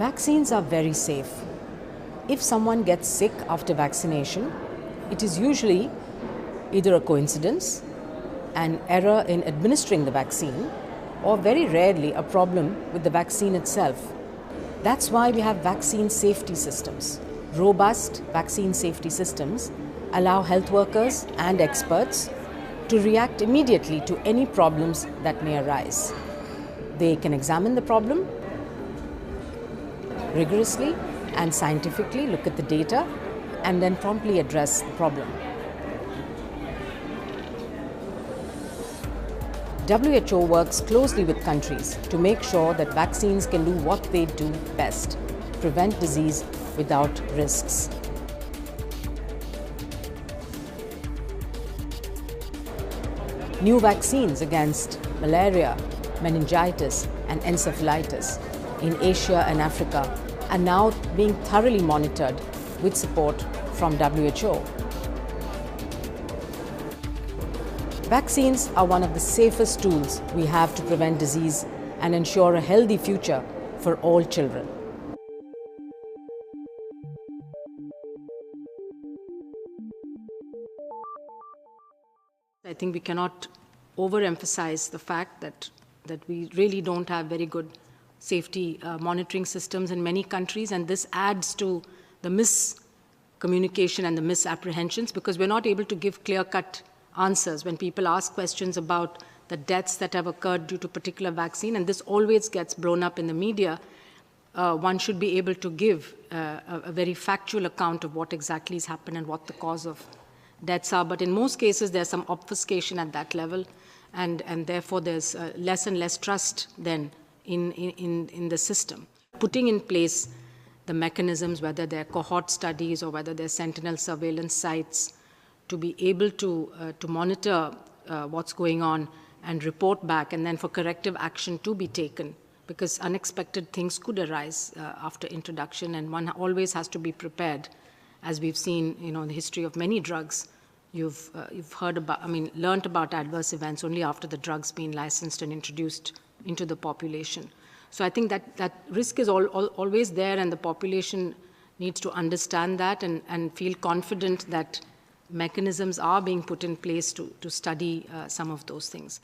Vaccines are very safe. If someone gets sick after vaccination, it is usually either a coincidence, an error in administering the vaccine, or very rarely a problem with the vaccine itself. That's why we have vaccine safety systems. Robust vaccine safety systems allow health workers and experts to react immediately to any problems that may arise. They can examine the problem rigorously and scientifically, look at the data, and then promptly address the problem. WHO works closely with countries to make sure that vaccines can do what they do best, prevent disease without risks. New vaccines against malaria, meningitis, and encephalitis in Asia and Africa are now being thoroughly monitored with support from WHO. Vaccines are one of the safest tools we have to prevent disease and ensure a healthy future for all children. I think we cannot overemphasize the fact that we really don't have very good safety monitoring systems in many countries, and this adds to the miscommunication and the misapprehensions because we're not able to give clear-cut answers when people ask questions about the deaths that have occurred due to a particular vaccine, and this always gets blown up in the media. One should be able to give a very factual account of what exactly has happened and what the cause of deaths are. But in most cases, there's some obfuscation at that level, and therefore there's less and less trust then in the system. Putting in place the mechanisms, whether they're cohort studies or whether they're sentinel surveillance sites, to be able to monitor what's going on and report back, and then for corrective action to be taken, because unexpected things could arise after introduction, and one always has to be prepared. As we've seen, in the history of many drugs, you've learned about adverse events only after the drug's been licensed and introduced into the population. So I think that risk is always there, and the population needs to understand that and feel confident that mechanisms are being put in place to study some of those things.